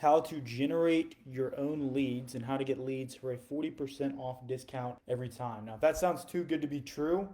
how to generate your own leads and how to get leads for a 40% off discount every time. Now, if that sounds too good to be true,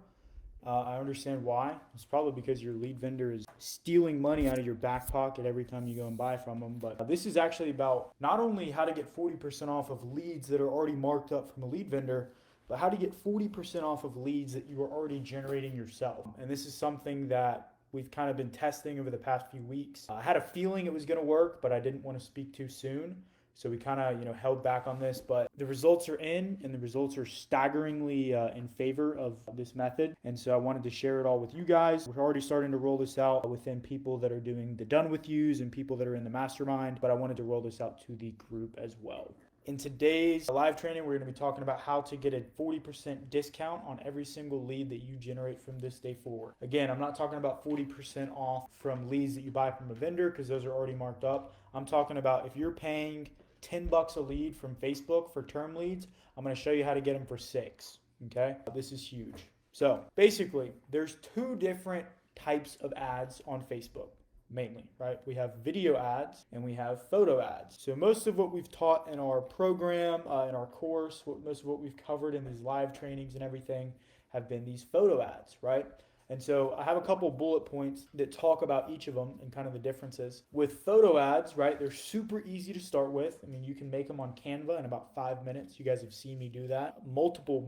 I understand why. It's probably because your lead vendor is stealing money out of your back pocket every time you go and buy from them. But this is actually about not only how to get 40% off of leads that are already marked up from a lead vendor, but how to get 40% off of leads that you are already generating yourself. And this is something that we've kind of been testing over the past few weeks. I had a feeling it was going to work, but I didn't want to speak too soon. So we kind of, held back on this, but the results are in, and the results are staggeringly in favor of this method. And so I wanted to share it all with you guys. We're already starting to roll this out within people that are doing the done with yous and people that are in the mastermind, but I wanted to roll this out to the group as well. In today's live training, we're going to be talking about how to get a 40% discount on every single lead that you generate from this day forward. Again, I'm not talking about 40% off from leads that you buy from a vendor because those are already marked up. I'm talking about if you're paying $10 a lead from Facebook for term leads, I'm going to show you how to get them for $6. Okay, this is huge. So basically, there's two different types of ads on Facebook. Mainly, right? We have video ads and we have photo ads. So most of what we've taught in our program, in our course, most of what we've covered in these live trainings and everything have been these photo ads, right? And so I have a couple bullet points that talk about each of them and kind of the differences. With photo ads, right, they're super easy to start with. I mean, you can make them on Canva in about 5 minutes. You guys have seen me do that multiple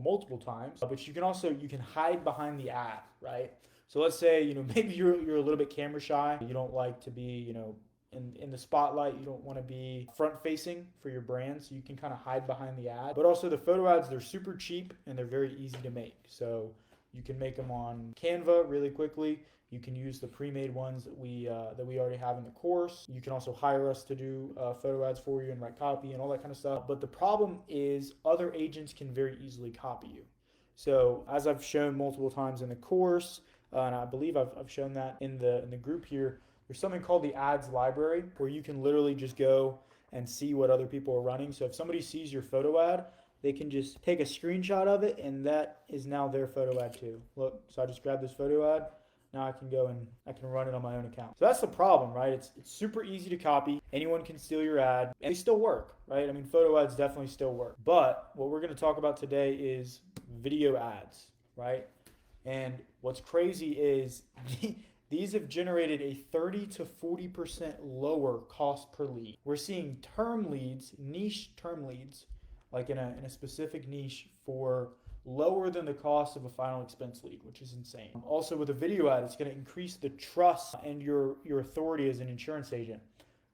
times. But you can hide behind the ad, right? So let's say, maybe you're a little bit camera shy. You don't like to be, in the spotlight. You don't want to be front facing for your brand. So you can kind of hide behind the ad. But also the photo ads, they're super cheap and they're very easy to make. So you can make them on Canva really quickly. You can use the pre-made ones that we already have in the course. You can also hire us to do photo ads for you and write copy and all that kind of stuff. But the problem is other agents can very easily copy you. So as I've shown multiple times in the course, and I believe I've shown that in the group here, there's something called the ads library where you can literally just go and see what other people are running. So if somebody sees your photo ad, they can just take a screenshot of it, and that is now their photo ad too. Look, so I just grabbed this photo ad. Now I can go and I can run it on my own account. So that's the problem, right? It's super easy to copy. Anyone can steal your ad, and they still work, right? I mean, photo ads definitely still work. But what we're going to talk about today is video ads, right? And what's crazy is these have generated a 30 to 40% lower cost per lead. We're seeing term leads, niche term leads, like in a specific niche for lower than the cost of a final expense lead, which is insane. Also with a video ad, it's going to increase the trust and your authority as an insurance agent.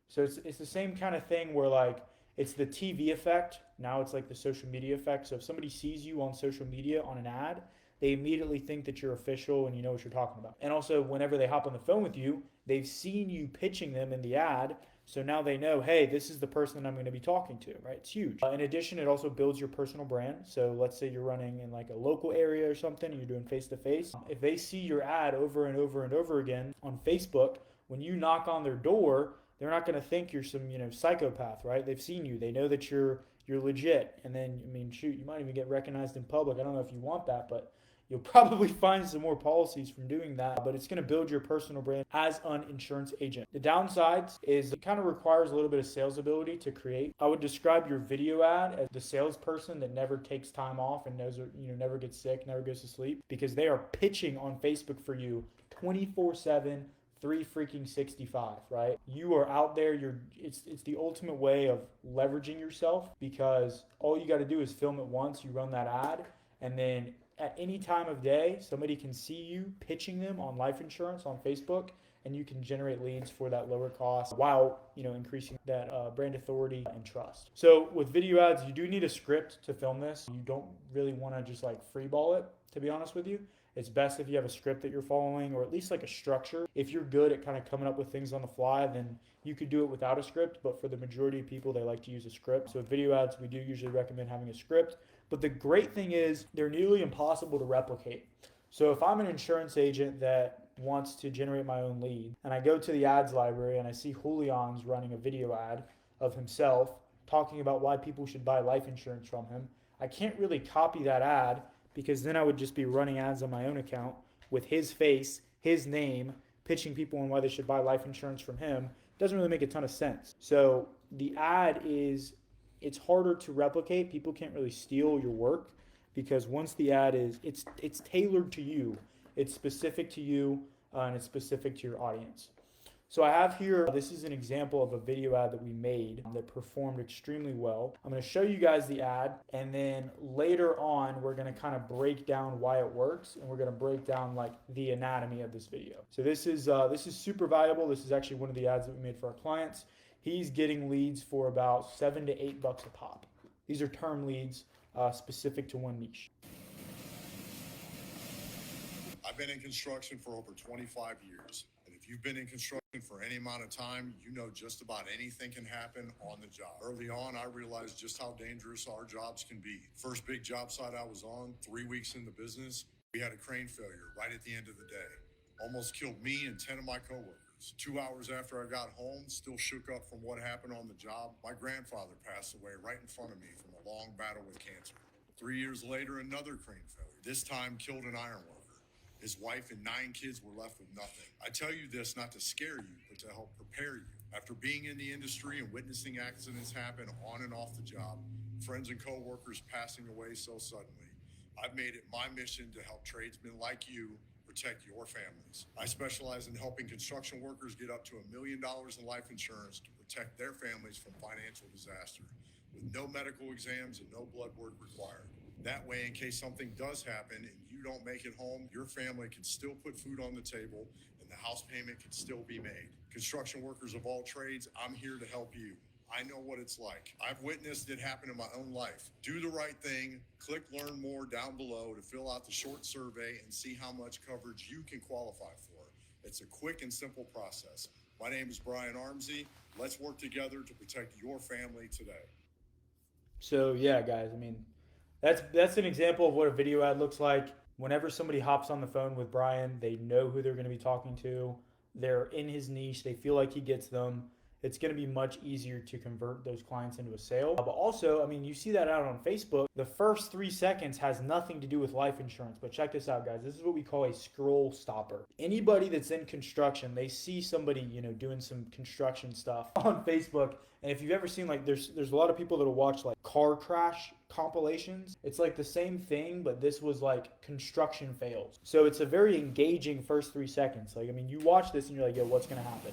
So it's the same kind of thing where like it's the TV effect. Now it's like the social media effect. So if somebody sees you on social media on an ad, they immediately think that you're official and you know what you're talking about. And also, whenever they hop on the phone with you, they've seen you pitching them in the ad. So now they know, hey, this is the person I'm going to be talking to, right? It's huge. In addition, it also builds your personal brand. So let's say you're running in like a local area or something and you're doing face-to-face. If they see your ad over and over and over again on Facebook, when you knock on their door, they're not going to think you're some, psychopath, right? They've seen you. They know that you're legit. And then, shoot, you might even get recognized in public. I don't know if you want that, but you'll probably find some more policies from doing that, but it's going to build your personal brand as an insurance agent. The downsides is it kind of requires a little bit of sales ability to create. I would describe your video ad as the salesperson that never takes time off and knows, never gets sick, never goes to sleep, because they are pitching on Facebook for you 24/7, 365, right? You are out there. It's the ultimate way of leveraging yourself because all you got to do is film it once. You run that ad, and then at any time of day, somebody can see you pitching them on life insurance on Facebook, and you can generate leads for that lower cost while increasing that brand authority and trust. So with video ads, you do need a script to film this. You don't really want to just like freeball it, to be honest with you. It's best if you have a script that you're following, or at least like a structure. If you're good at kind of coming up with things on the fly, then you could do it without a script. But for the majority of people, they like to use a script. So with video ads, we do usually recommend having a script. But the great thing is they're nearly impossible to replicate. So if I'm an insurance agent that wants to generate my own lead, and I go to the ads library and I see Julian's running a video ad of himself talking about why people should buy life insurance from him, I can't really copy that ad because then I would just be running ads on my own account with his face, his name, pitching people on why they should buy life insurance from him. Doesn't really make a ton of sense. So the ad is, it's harder to replicate. People can't really steal your work because once the ad is, it's tailored to you. It's specific to you, and it's specific to your audience. So I have here, this is an example of a video ad that we made that performed extremely well. I'm going to show you guys the ad, and then later on we're going to kind of break down why it works, and we're going to break down like the anatomy of this video. So this is super valuable. This is actually one of the ads that we made for our clients. He's getting leads for about $7 to $8 a pop. These are term leads specific to one niche. I've been in construction for over 25 years. And if you've been in construction for any amount of time, you know just about anything can happen on the job. Early on, I realized just how dangerous our jobs can be. First big job site I was on, 3 weeks in the business, we had a crane failure right at the end of the day. Almost killed me and 10 of my coworkers. 2 hours after I got home, still shook up from what happened on the job. My grandfather passed away right in front of me from a long battle with cancer. 3 years later, another crane failure. This time killed an iron worker. His wife and 9 kids were left with nothing. I tell you this not to scare you, but to help prepare you. After being in the industry and witnessing accidents happen on and off the job, friends and coworkers passing away so suddenly, I've made it my mission to help tradesmen like you protect your families. I specialize in helping construction workers get up to $1 million in life insurance to protect their families from financial disaster, with no medical exams and no blood work required. That way, in case something does happen and you don't make it home, your family can still put food on the table and the house payment can still be made. Construction workers of all trades, I'm here to help you. I know what it's like. I've witnessed it happen in my own life. Do the right thing. Click Learn More down below to fill out the short survey and see how much coverage you can qualify for. It's a quick and simple process. My name is Brian Armsey. Let's work together to protect your family today. So yeah, guys, I mean, that's an example of what a video ad looks like. Whenever somebody hops on the phone with Brian, they know who they're going to be talking to. They're in his niche. They feel like he gets them. It's going to be much easier to convert those clients into a sale. But also, I mean, you see that out on Facebook. The first 3 seconds has nothing to do with life insurance. But check this out, guys. This is what we call a scroll stopper. Anybody that's in construction, they see somebody, doing some construction stuff on Facebook. And if you've ever seen, like, there's a lot of people that'll watch like car crash compilations. It's like the same thing, but this was like construction fails. So it's a very engaging first 3 seconds. Like, I mean, you watch this and you're like, yo, what's going to happen?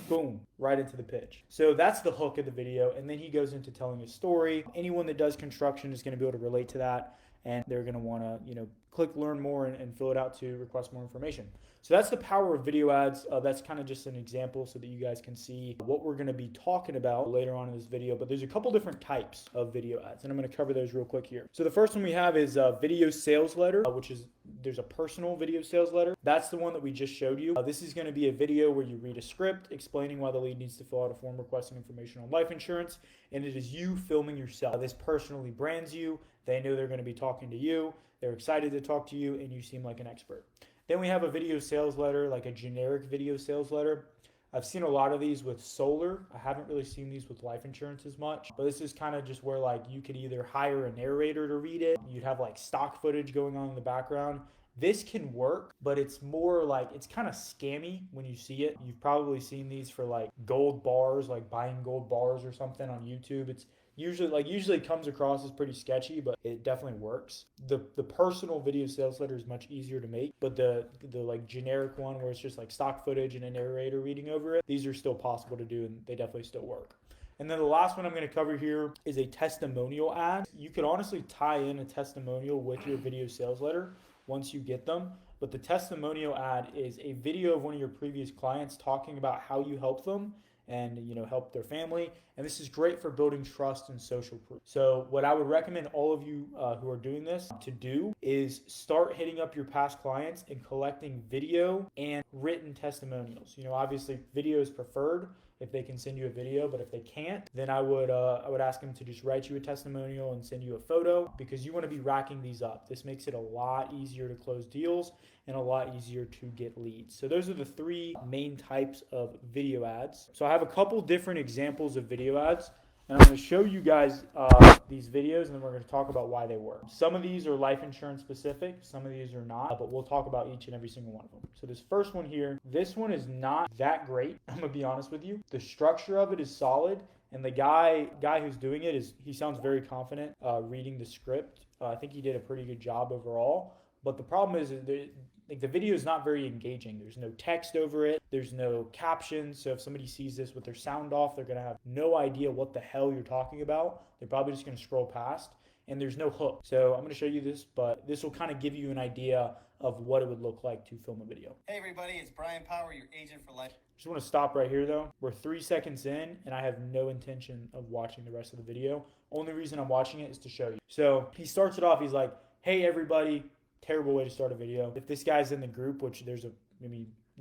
Boom, right into the pitch. So that's the hook of the video. And then he goes into telling his story. Anyone that does construction is going to be able to relate to that. And they're going to want to, click Learn More and fill it out to request more information. So that's the power of video ads. That's kind of just an example so that you guys can see what we're going to be talking about later on in this video. But there's a couple different types of video ads, and I'm going to cover those real quick here. So the first one we have is a video sales letter, which is, there's a personal video sales letter. That's the one that we just showed you. This is going to be a video where you read a script explaining why the lead needs to fill out a form requesting information on life insurance, and it is you filming yourself. This personally brands you. They know they're going to be talking to you. They're excited to talk to you, and you seem like an expert. Then we have a video sales letter, like a generic video sales letter. I've seen a lot of these with solar. I haven't really seen these with life insurance as much, but this is kind of just where like you could either hire a narrator to read it. You'd have like stock footage going on in the background. This can work, but it's more like, it's kind of scammy when you see it. You've probably seen these for like gold bars, like buying gold bars or something on YouTube. It's usually comes across as pretty sketchy, but it definitely works. The personal video sales letter is much easier to make, but the like generic one where it's just like stock footage and a narrator reading over it, these are still possible to do and they definitely still work. And then the last one I'm going to cover here is a testimonial ad. You could honestly tie in a testimonial with your video sales letter once you get them. But the testimonial ad is a video of one of your previous clients talking about how you help them and help their family. And this is great for building trust and social proof. So what I would recommend all of you who are doing this to do is start hitting up your past clients and collecting video and written testimonials. Obviously video is preferred if they can send you a video, but if they can't, then I would ask them to just write you a testimonial and send you a photo, because you want to be racking these up. This makes it a lot easier to close deals and a lot easier to get leads. So those are the 3 main types of video ads. So I have a couple different examples of video ads. and I'm going to show you guys these videos, and then we're going to talk about why they work. Some of these are life insurance specific, some of these are not, but we'll talk about each and every single one of them. So this first one here, this one is not that great. I'm going to be honest with you. The structure of it is solid, and the guy who's doing it he sounds very confident reading the script. I think he did a pretty good job overall. But the problem is like the video is not very engaging. There's no text over it. There's no captions. So if somebody sees this with their sound off, they're gonna have no idea what the hell you're talking about. They're probably just gonna scroll past. And there's no hook. So I'm gonna show you this, but this will kind of give you an idea of what it would look like to film a video. Hey everybody, it's Brian Power, your agent for life. Just want to stop right here though. We're 3 seconds in, and I have no intention of watching the rest of the video. Only reason I'm watching it is to show you. So he starts it off. He's like, "Hey everybody." Terrible way to start a video. If this guy's in the group, which there's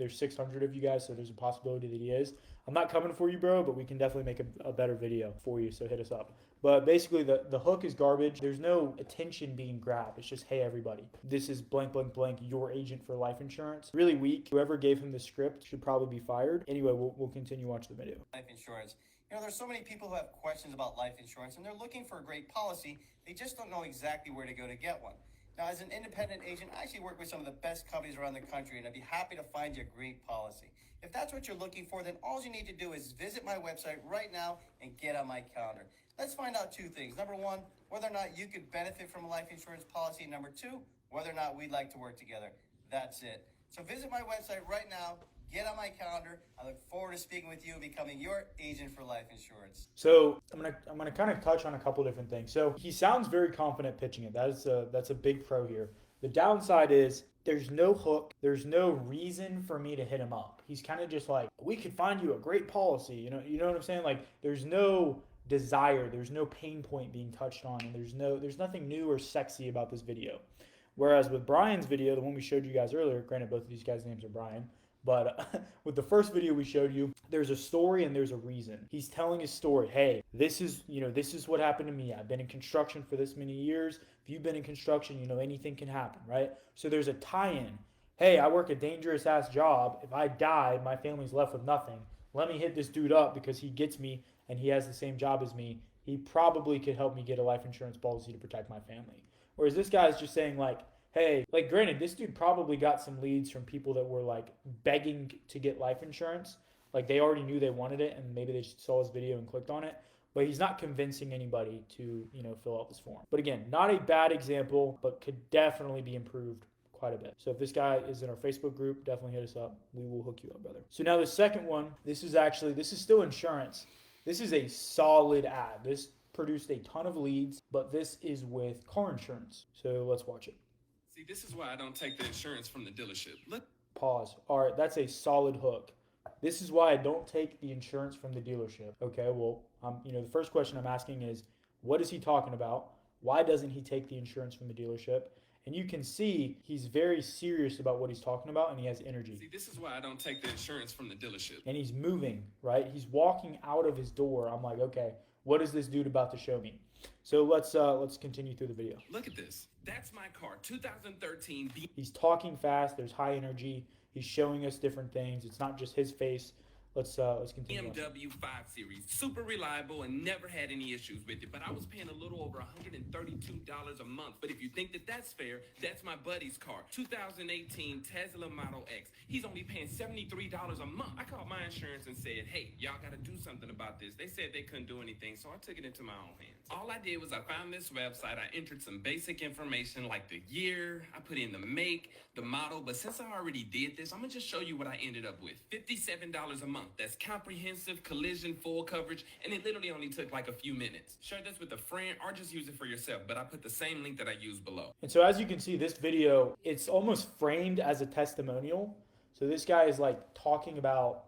600 of you guys, so there's a possibility that he is. I'm not coming for you, bro, but we can definitely make a better video for you, so hit us up. But basically, the hook is garbage. There's no attention being grabbed. It's just, hey, everybody, this is blank, blank, blank, your agent for life insurance. Really weak. Whoever gave him the script should probably be fired. Anyway, we'll continue watching the video. Life insurance. You know, there's so many people who have questions about life insurance, and they're looking for a great policy. They just don't know exactly where to go to get one. Now, as an independent agent, I actually work with some of the best companies around the country, and I'd be happy to find you a great policy. If that's what you're looking for, then all you need to do is visit my website right now and get on my calendar. Let's find out 2 things. Number 1, whether or not you could benefit from a life insurance policy. Number 2, whether or not we'd like to work together. That's it. So visit my website right now. Get on my calendar. I look forward to speaking with you and becoming your agent for life insurance. So I'm gonna kind of touch on a couple different things. So he sounds very confident pitching it. That's a big pro here. The downside is there's no hook. There's no reason for me to hit him up. He's kind of just like, we could find you a great policy. You know what I'm saying? Like there's no desire. There's no pain point being touched on, and there's nothing new or sexy about this video. Whereas with Brian's video, the one we showed you guys earlier, granted both of these guys' names are Brian. But with the first video we showed you, there's a story and there's a reason. He's telling his story. Hey, this is what happened to me. I've been in construction for this many years. If you've been in construction, anything can happen, right? So there's a tie-in. Hey, I work a dangerous ass job. If I die, my family's left with nothing. Let me hit this dude up because he gets me and he has the same job as me. He probably could help me get a life insurance policy to protect my family. Whereas this guy's just saying like, hey, like granted, this dude probably got some leads from people that were like begging to get life insurance. Like they already knew they wanted it and maybe they just saw his video and clicked on it. But he's not convincing anybody to, fill out this form. But again, not a bad example, but could definitely be improved quite a bit. So if this guy is in our Facebook group, definitely hit us up. We will hook you up, brother. So now the second one, this is still insurance. This is a solid ad. This produced a ton of leads, but this is with car insurance. So let's watch it. See, this is why I don't take the insurance from the dealership. Pause. All right, that's a solid hook. This is why I don't take the insurance from the dealership. Okay, well, the first question I'm asking is, what is he talking about? Why doesn't he take the insurance from the dealership? And you can see he's very serious about what he's talking about, and he has energy. See, this is why I don't take the insurance from the dealership. And he's moving, right? He's walking out of his door. I'm like, okay, what is this dude about to show me? So let's continue through the video. Look at this. That's my car, 2013. He's talking fast. There's high energy. He's showing us different things. It's not just his face. Let's continue. BMW 5 Series, super reliable and never had any issues with it, but I was paying a little over $132 a month. But if you think that that's fair, that's my buddy's car, 2018 Tesla Model X. He's only paying $73 a month. I called my insurance and said, hey, y'all got to do something about this. They said they couldn't do anything, so I took it into my own hands. All I did was I found this website. I entered some basic information like the year. I put in the make, the model, but since I already did this, I'm going to just show you what I ended up with. $57 a month. That's comprehensive collision full coverage, and it literally only took like a few minutes. Share this with a friend or just use it for yourself, but I put the same link that I used below. And so as you can see, this video, it's almost framed as a testimonial. So this guy is like talking about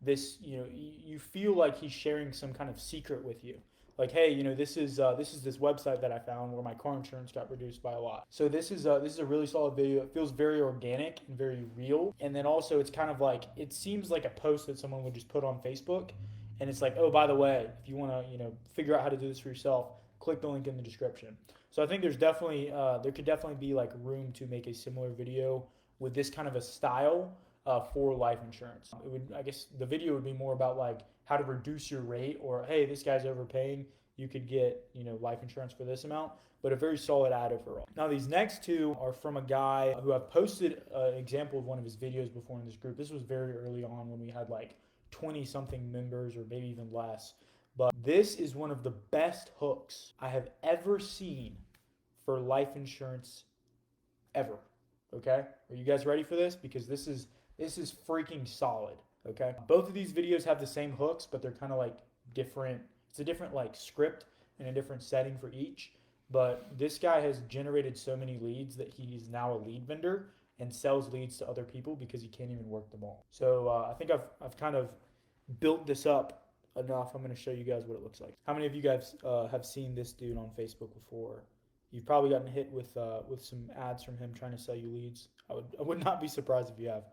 this, you feel like he's sharing some kind of secret with you. Like, hey, this is this website that I found where my car insurance got reduced by a lot. So this is a really solid video. It feels very organic and very real. And then also it's kind of like, it seems like a post that someone would just put on Facebook. And it's like, oh, by the way, if you want to, figure out how to do this for yourself, click the link in the description. So I think there's definitely, there could definitely be like room to make a similar video with this kind of a style for life insurance. I guess the video would be more about like how to reduce your rate, or hey, this guy's overpaying, you could get, life insurance for this amount. But a very solid ad overall. Now these next two are from a guy who I've posted an example of one of his videos before in this group. This was very early on when we had like 20 something members or maybe even less. But this is one of the best hooks I have ever seen for life insurance ever. Okay? Are you guys ready for this? Because this is freaking solid. Okay? Both of these videos have the same hooks, but they're kind of like different. It's a different like script and a different setting for each. But this guy has generated so many leads that he's now a lead vendor and sells leads to other people because he can't even work them all. So I think I've kind of built this up enough. I'm going to show you guys what it looks like. How many of you guys have seen this dude on Facebook before? You've probably gotten hit with some ads from him trying to sell you leads. I would not be surprised if you have.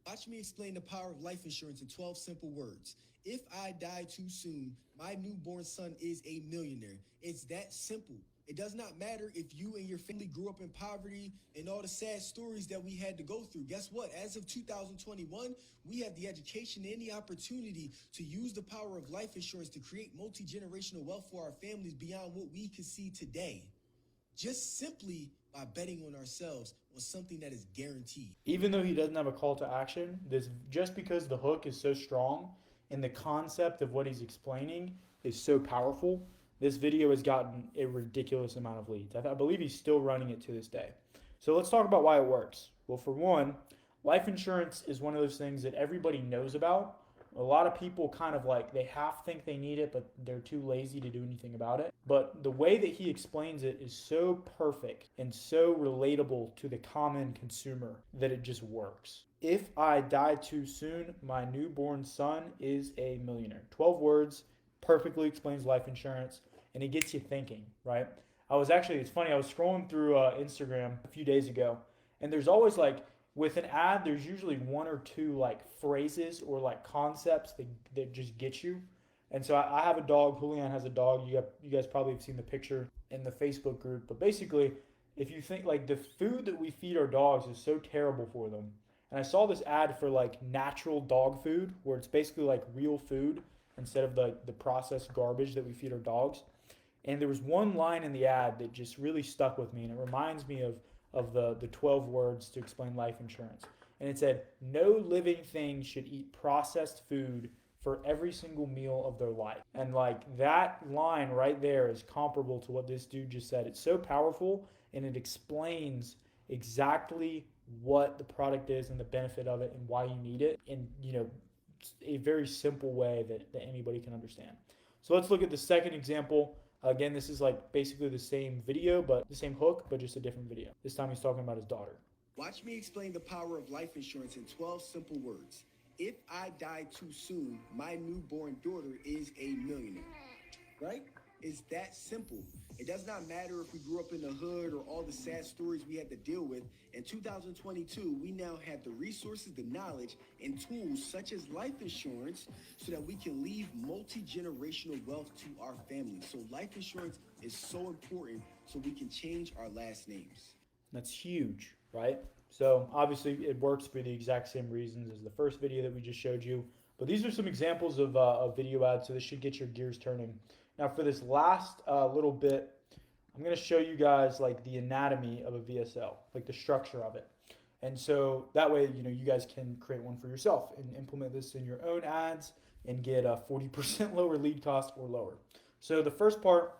Watch me explain the power of life insurance in 12 simple words. If I die too soon, my newborn son is a millionaire. It's that simple. It does not matter if you and your family grew up in poverty and all the sad stories that we had to go through. Guess what? As of 2021, we have the education and the opportunity to use the power of life insurance to create multi-generational wealth for our families beyond what we can see today. Just simply by betting on ourselves on something that is guaranteed. Even though he doesn't have a call to action, this just because the hook is so strong and the concept of what he's explaining is so powerful, this video has gotten a ridiculous amount of leads. I believe he's still running it to this day. So let's talk about why it works. Well, for one, life insurance is one of those things that everybody knows about. A lot of people kind of like, they half think they need it, but they're too lazy to do anything about it. But the way that he explains it is so perfect and so relatable to the common consumer that it just works. If I die too soon, my newborn son is a millionaire. 12 words, perfectly explains life insurance, and it gets you thinking, right? It's funny, I was scrolling through Instagram a few days ago, and there's always like, with an ad, there's usually one or two like phrases or like concepts that just get you. And so I have a dog. Julian has a dog. You guys probably have seen the picture in the Facebook group. But basically, if you think like the food that we feed our dogs is so terrible for them. And I saw this ad for like natural dog food where it's basically like real food instead of the processed garbage that we feed our dogs. And there was one line in the ad that just really stuck with me. And it reminds me of the 12 words to explain life insurance. And it said, no living thing should eat processed food for every single meal of their life. And like that line right there is comparable to what this dude just said. It's so powerful and it explains exactly what the product is and the benefit of it and why you need it in, a very simple way that anybody can understand. So let's look at the second example. Again, this is like basically the same video, but the same hook, but just a different video. This time he's talking about his daughter. Watch me explain the power of life insurance in 12 simple words. If I die too soon, my newborn daughter is a millionaire. Right? It's that simple. It does not matter if we grew up in the hood or all the sad stories we had to deal with. In 2022, we now have the resources, the knowledge, and tools such as life insurance so that we can leave multi-generational wealth to our families. So life insurance is so important so we can change our last names. That's huge, right? So obviously it works for the exact same reasons as the first video that we just showed you. But these are some examples of video ads, so this should get your gears turning. Now for this last little bit, I'm going to show you guys like the anatomy of a VSL, like the structure of it. And so that way, you guys can create one for yourself and implement this in your own ads and get a 40% lower lead cost or lower. So the first part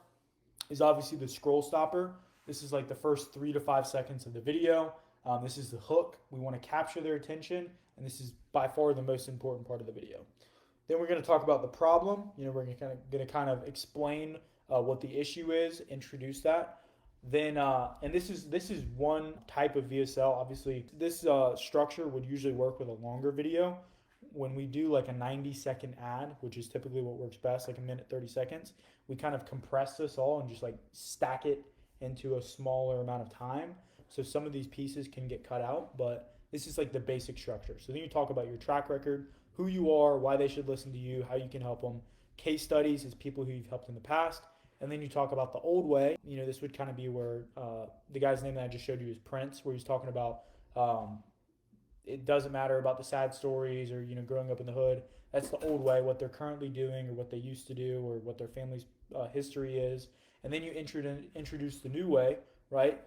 is obviously the scroll stopper. This is like the first 3 to 5 seconds of the video. This is the hook. We want to capture their attention, and this is by far the most important part of the video. Then we're going to talk about the problem. We're going to kind of explain what the issue is, introduce that. Then, and this is one type of VSL. Obviously, this structure would usually work with a longer video. When we do like a 90-second ad, which is typically what works best, like a minute, 30 seconds, we kind of compress this all and just like stack it into a smaller amount of time. So some of these pieces can get cut out, but this is like the basic structure. So then you talk about your track record, who you are, why they should listen to you, how you can help them. Case studies is people who you've helped in the past. And then you talk about the old way. This would kind of be where the guy's name that I just showed you is Prince, where he's talking about it doesn't matter about the sad stories or, growing up in the hood. That's the old way, what they're currently doing or what they used to do or what their family's history is. And then you introduce the new way, right?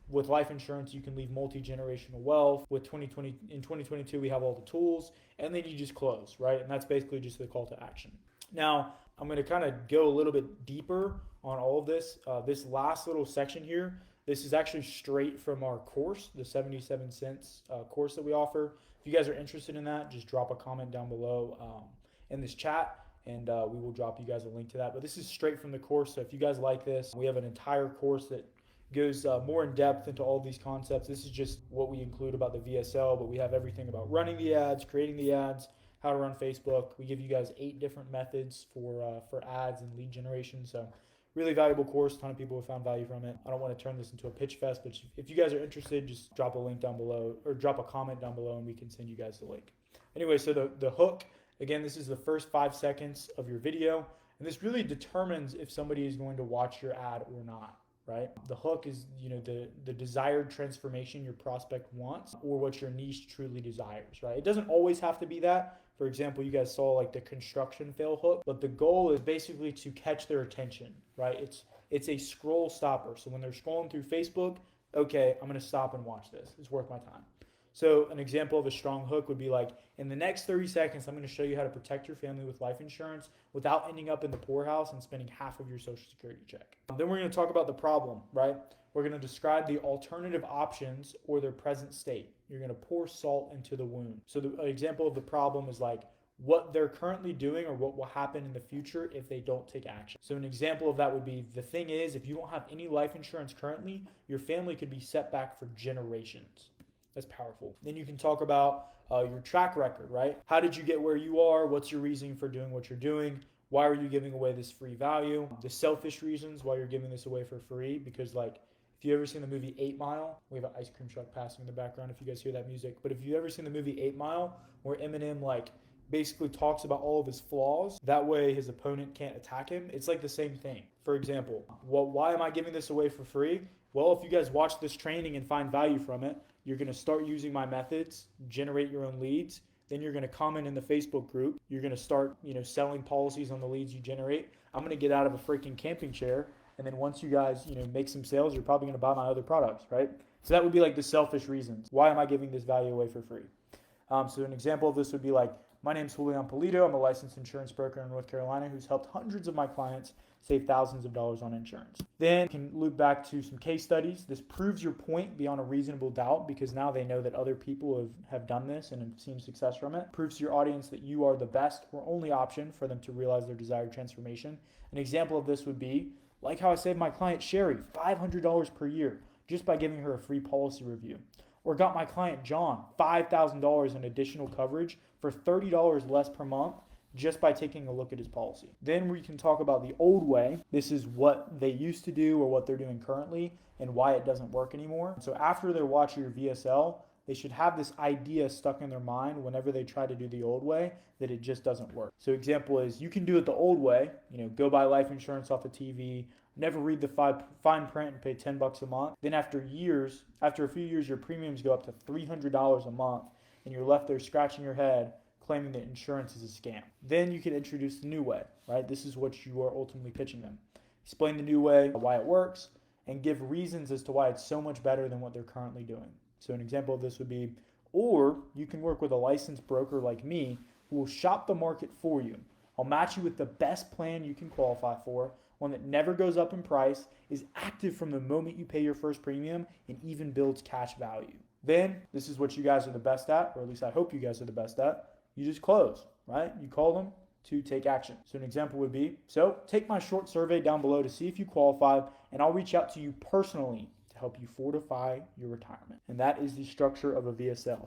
With life insurance, you can leave multi-generational wealth. With 2020, in 2022, we have all the tools, and then you just close, right? And that's basically just the call to action. Now, I'm going to kind of go a little bit deeper on all of this. This last little section here, this is actually straight from our course, the 77 cents course that we offer. If you guys are interested in that, just drop a comment down below in this chat, and we will drop you guys a link to that. But this is straight from the course, so if you guys like this, we have an entire course that goes more in depth into all of these concepts. This is just what we include about the VSL, but we have everything about running the ads, creating the ads, how to run Facebook. We give you guys 8 different methods for ads and lead generation. So really valuable course. A ton of people have found value from it. I don't want to turn this into a pitch fest, but if you guys are interested, just drop a link down below or drop a comment down below and we can send you guys the link. Anyway, so the hook, again, this is the first 5 seconds of your video. And this really determines if somebody is going to watch your ad or not. Right? The hook is, the desired transformation your prospect wants or what your niche truly desires, right? It doesn't always have to be that. For example, you guys saw like the construction fail hook, but the goal is basically to catch their attention, right? It's a scroll stopper. So when they're scrolling through Facebook, okay, I'm going to stop and watch this. It's worth my time. So an example of a strong hook would be like, in the next 30 seconds, I'm going to show you how to protect your family with life insurance without ending up in the poorhouse and spending half of your Social Security check. Then we're going to talk about the problem, right? We're going to describe the alternative options or their present state. You're going to pour salt into the wound. So an example of the problem is like what they're currently doing or what will happen in the future if they don't take action. So an example of that would be, the thing is, if you don't have any life insurance currently, your family could be set back for generations. That's powerful. Then you can talk about your track record, right? How did you get where you are? What's your reasoning for doing what you're doing? Why are you giving away this free value? The selfish reasons why you're giving this away for free. Because like, if you ever seen the movie 8 Mile, we have an ice cream truck passing in the background if you guys hear that music. But if you ever seen the movie 8 Mile, where Eminem like basically talks about all of his flaws, that way his opponent can't attack him. It's like the same thing. For example, why am I giving this away for free? Well, if you guys watch this training and find value from it, you're going to start using my methods, generate your own leads. Then you're going to comment in the Facebook group. You're going to start, selling policies on the leads you generate. I'm going to get out of a freaking camping chair. And then once you guys, make some sales, you're probably going to buy my other products, right? So that would be like the selfish reasons. Why am I giving this value away for free? So an example of this would be like, my name's Julian Polito. I'm a licensed insurance broker in North Carolina who's helped hundreds of my clients save thousands of dollars on insurance. Then you can loop back to some case studies. This proves your point beyond a reasonable doubt because now they know that other people have done this and have seen success from it. Proves to your audience that you are the best or only option for them to realize their desired transformation. An example of this would be, like how I saved my client Sherry $500 per year just by giving her a free policy review. Or got my client John $5,000 in additional coverage for $30 less per month just by taking a look at his policy. Then we can talk about the old way. This is what they used to do or what they're doing currently and why it doesn't work anymore. So after they're watching your VSL, they should have this idea stuck in their mind whenever they try to do the old way that it just doesn't work. So example is, you can do it the old way, go buy life insurance off the TV, never read the fine print and pay $10 a month. Then after a few years, your premiums go up to $300 a month and you're left there scratching your head claiming that insurance is a scam. Then you can introduce the new way, right? This is what you are ultimately pitching them. Explain the new way, why it works, and give reasons as to why it's so much better than what they're currently doing. So an example of this would be, or you can work with a licensed broker like me who will shop the market for you. I'll match you with the best plan you can qualify for, one that never goes up in price, is active from the moment you pay your first premium, and even builds cash value. Then, this is what you guys are the best at, or at least I hope you guys are the best at. You just close, right? You call them to take action. So an example would be, so take my short survey down below to see if you qualify, and I'll reach out to you personally to help you fortify your retirement. And that is the structure of a VSL.